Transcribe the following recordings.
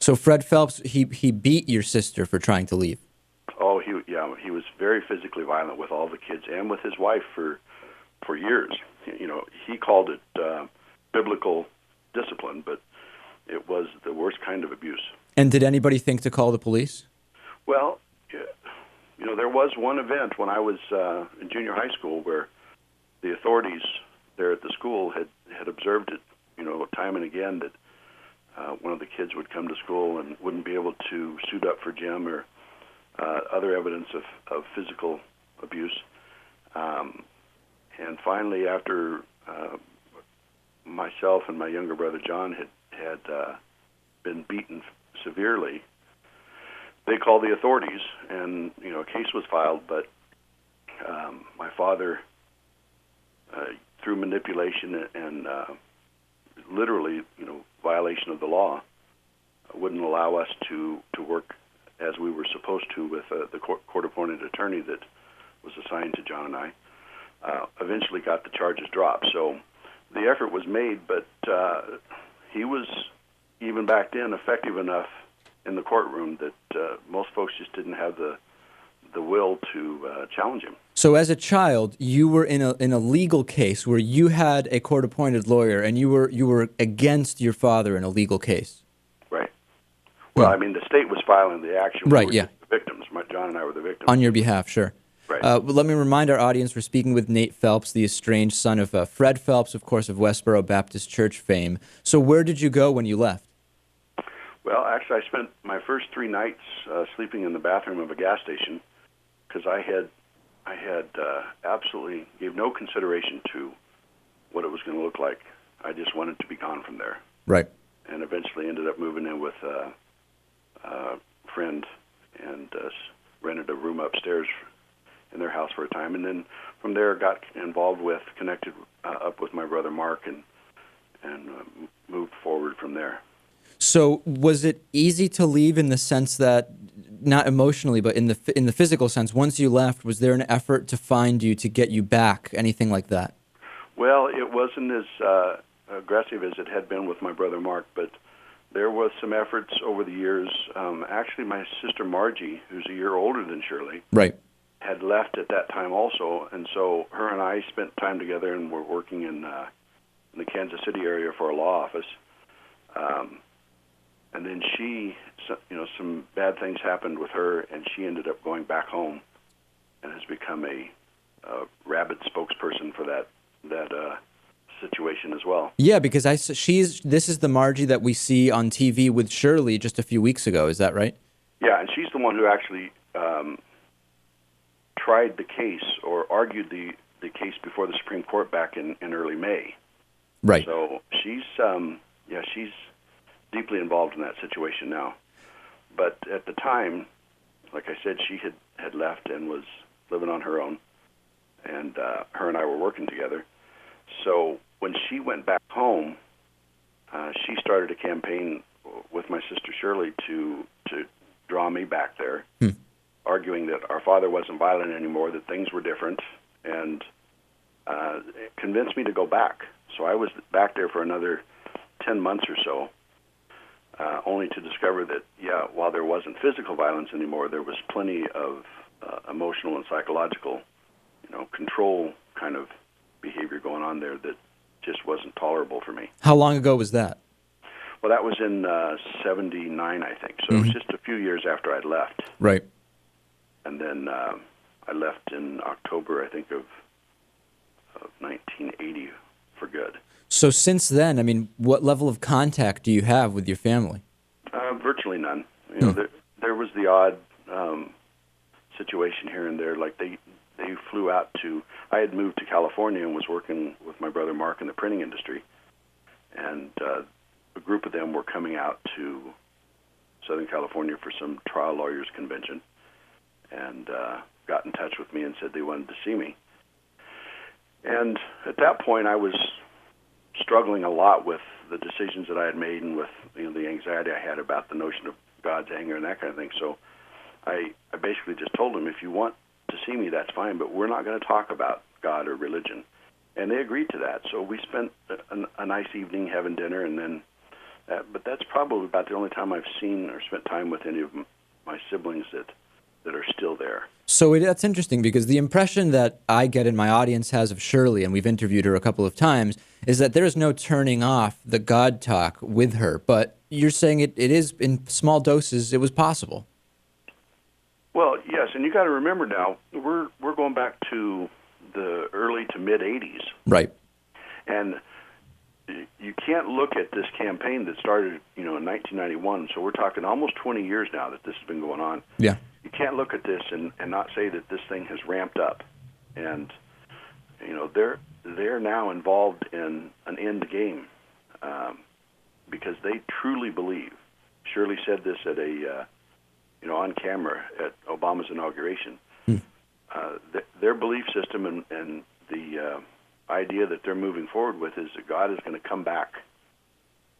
So Fred Phelps, he beat your sister for trying to leave. Oh, he was very physically violent with all the kids and with his wife for years. He called it biblical discipline, but it was the worst kind of abuse. And did anybody think to call the police? Well, there was one event when I was in junior high school where the authorities there at the school had observed it, time and again, that one of the kids would come to school and wouldn't be able to suit up for gym or other evidence of physical abuse. And finally, after myself and my younger brother John had been beaten severely, they called the authorities, and a case was filed. But my father, through manipulation and literally, violation of the law, wouldn't allow us to work as we were supposed to with the court-appointed attorney that was assigned to John and I. Eventually got the charges dropped. So the effort was made, but he was, even back then, effective enough in the courtroom that most folks just didn't have the will to challenge him. So as a child, you were in a legal case where you had a court-appointed lawyer, and you were against your father in a legal case. Right. Well, I mean, the state was filing the action. Right. We Yeah. were the victims. John and I were the victims. On your behalf, sure. Right. Let me remind our audience, we're speaking with Nate Phelps, the estranged son of Fred Phelps, of course, of Westboro Baptist Church fame. So where did you go when you left? Well, actually, I spent my first 3 nights sleeping in the bathroom of a gas station because I had absolutely gave no consideration to what it was going to look like. I just wanted to be gone from there. Right. And eventually ended up moving in with a friend and rented a room upstairs in their house for a time. And then from there got connected up with my brother Mark and moved forward from there. So was it easy to leave in the sense that, not emotionally, but in the physical sense, once you left, was there an effort to find you, to get you back, anything like that? Well, it wasn't as aggressive as it had been with my brother Mark, but there was some efforts over the years. Actually, my sister Margie, who's a year older than Shirley, right, had left at that time also, and so her and I spent time together and were working in the Kansas City area for a law office. And then some bad things happened with her, and she ended up going back home and has become a rabid spokesperson for that situation as well. Yeah, because this is the Margie that we see on TV with Shirley just a few weeks ago. Is that right? Yeah, and she's the one who actually tried the case or argued the case before the Supreme Court back in early May. Right. So she's deeply involved in that situation now. But at the time, like I said, she had left and was living on her own, and her and I were working together. So when she went back home, she started a campaign with my sister Shirley to draw me back there, arguing that our father wasn't violent anymore, that things were different, and convinced me to go back. So I was back there for another 10 months or so, only to discover that, while there wasn't physical violence anymore, there was plenty of emotional and psychological, control kind of behavior going on there that just wasn't tolerable for me. How long ago was that? Well, that was in 79, I think. So it was just a few years after I'd left. Right. And then I left in October, I think, of 1980 for good. So since then, I mean, what level of contact do you have with your family? Virtually none. There was the odd situation here and there. Like they flew out to. I had moved to California and was working with my brother Mark in the printing industry, and a group of them were coming out to Southern California for some trial lawyers convention, and got in touch with me and said they wanted to see me. And at that point, I was struggling a lot with the decisions that I had made and with the anxiety I had about the notion of God's anger and that kind of thing. So I basically just told them, if you want to see me, that's fine, but we're not going to talk about God or religion. And they agreed to that. So we spent a nice evening having dinner and then But that's probably about the only time I've seen or spent time with any of my siblings that are still there. So that's interesting, because the impression that I get in my audience has of Shirley, and we've interviewed her a couple of times, is that there is no turning off the God talk with her. But you're saying it is, in small doses, it was possible. Well, yes, and you got to remember now, we're going back to the early to mid '80s, Right. and you can't look at this campaign that started, in 1991. So we're talking almost 20 years now that this has been going on. Yeah. You can't look at this and not say that this thing has ramped up, and they're now involved in an end game because they truly believe. Shirley said this at on camera at Obama's inauguration. Their belief system and the idea that they're moving forward with is that God is going to come back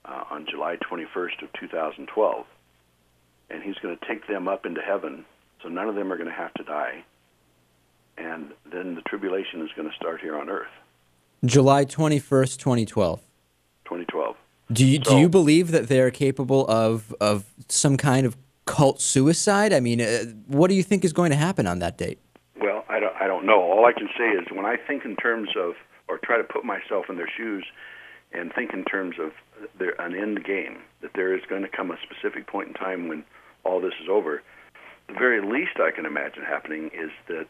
on July 21st of 2012, and he's going to take them up into heaven, so none of them are going to have to die, and then the tribulation is going to start here on earth. July 21st, 2012. 2012. Do you believe that they're capable of some kind of cult suicide? I mean, what do you think is going to happen on that date? Well, I don't know. All I can say is when I think in terms of, or try to put myself in their shoes and think in terms of an end game, that there is going to come a specific point in time when all this is over, the very least I can imagine happening is that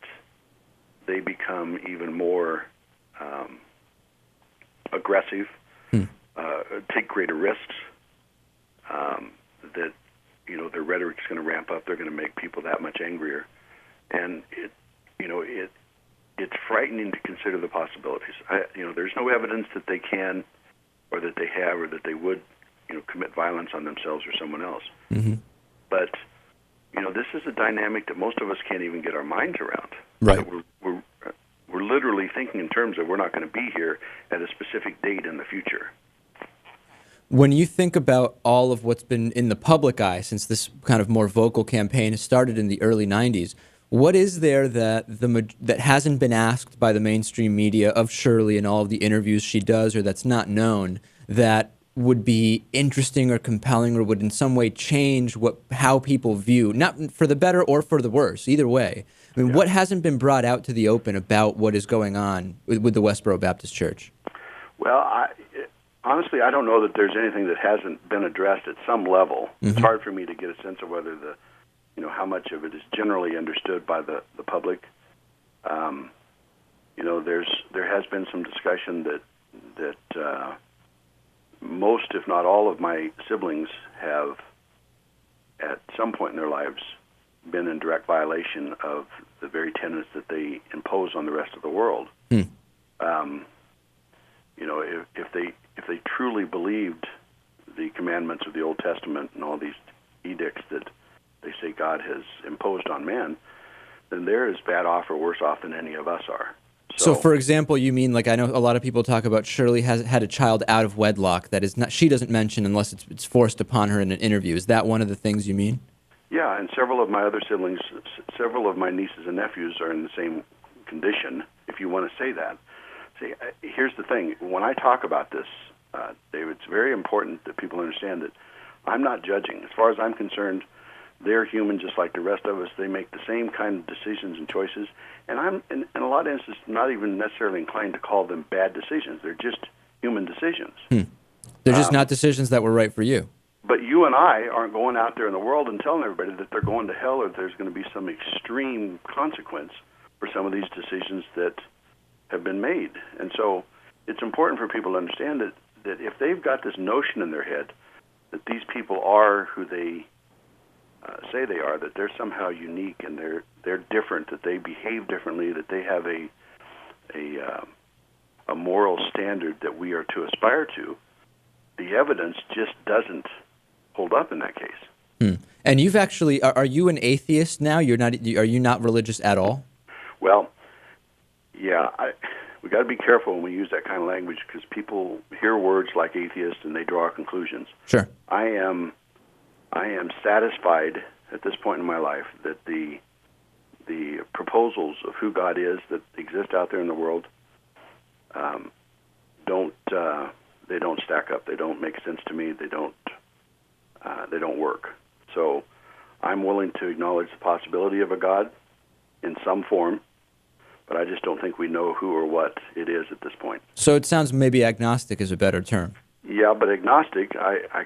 they become even more aggressive, take greater risks, that their rhetoric is going to ramp up. They're going to make people that much angrier, and it's frightening to consider the possibilities. There's no evidence that they can, or that they have, or that they would, commit violence on themselves or someone else. Mm-hmm. But this is a dynamic that most of us can't even get our minds around. Right. We're literally thinking in terms of we're not going to be here at a specific date in the future. When you think about all of what's been in the public eye since this kind of more vocal campaign started in the early 90s, what is there that hasn't been asked by the mainstream media of Shirley and all of the interviews she does, or that's not known, that would be interesting or compelling, or would in some way change how people view, not for the better or for the worse, either way? I mean, what hasn't been brought out to the open about what is going on with the Westboro Baptist Church? Well, honestly, I don't know that there's anything that hasn't been addressed at some level. Mm-hmm. It's hard for me to get a sense of whether how much of it is generally understood by the public. There has been some discussion that most, if not all, of my siblings have, at some point in their lives, been in direct violation of the very tenets that they impose on the rest of the world. If they truly believed the commandments of the Old Testament and all these edicts that they say God has imposed on man, then they're as bad off or worse off than any of us are. So, for example, you mean, like, I know a lot of people talk about Shirley has had a child out of wedlock that is not, she doesn't mention unless it's forced upon her in an interview. Is that one of the things you mean? Yeah, and several of my other siblings, several of my nieces and nephews are in the same condition, if you want to say that. See, here's the thing. When I talk about this, David, it's very important that people understand that I'm not judging. As far as I'm concerned, they're human just like the rest of us. They make the same kind of decisions and choices. And I'm, in a lot of instances, not even necessarily inclined to call them bad decisions. They're just human decisions. They're just not decisions that were right for you. But you and I aren't going out there in the world and telling everybody that they're going to hell or there's going to be some extreme consequence for some of these decisions that have been made. And so it's important for people to understand that if they've got this notion in their head that these people are who they say they are, that they're somehow unique and they're different, that they behave differently, that they have a moral standard that we are to aspire to, the evidence just doesn't hold up in that case. And you've actually, are you an atheist now? Are you not religious at all? Well, yeah, we got to be careful when we use that kind of language because people hear words like atheist and they draw conclusions. Sure. I am satisfied at this point in my life that the proposals of who God is that exist out there in the world don't stack up. They don't make sense to me. They don't they don't work. So I'm willing to acknowledge the possibility of a God in some form, but I just don't think we know who or what it is at this point. So it sounds maybe agnostic is a better term. Yeah, but agnostic, I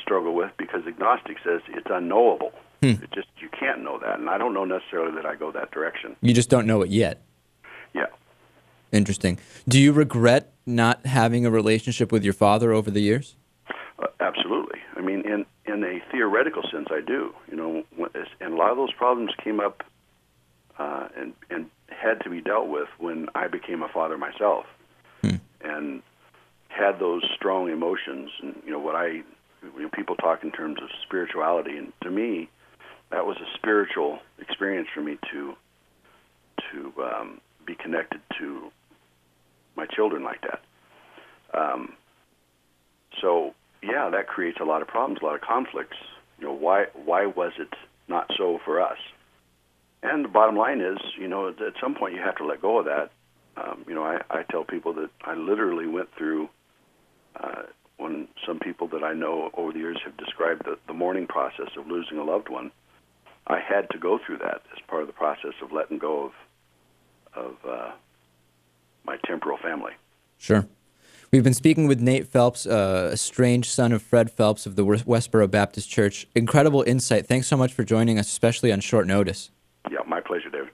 struggle with, because agnostic says it's unknowable. It just, you can't know that, and I don't know necessarily that I go that direction. You just don't know it yet. Yeah. Interesting. Do you regret not having a relationship with your father over the years? Absolutely. I mean, in a theoretical sense, I do. You know, and a lot of those problems came up and had to be dealt with when I became a father myself, and had those strong emotions. And people talk in terms of spirituality, and to me, that was a spiritual experience for me to be connected to my children like that. So yeah, that creates a lot of problems, a lot of conflicts. You know, why was it not so for us? And the bottom line is, at some point you have to let go of that. I tell people that I literally went through, when some people that I know over the years have described the mourning process of losing a loved one, I had to go through that as part of the process of letting go of my temporal family. Sure. We've been speaking with Nate Phelps, estranged son of Fred Phelps of the Westboro Baptist Church. Incredible insight. Thanks so much for joining us, especially on short notice. Yeah, my pleasure, David.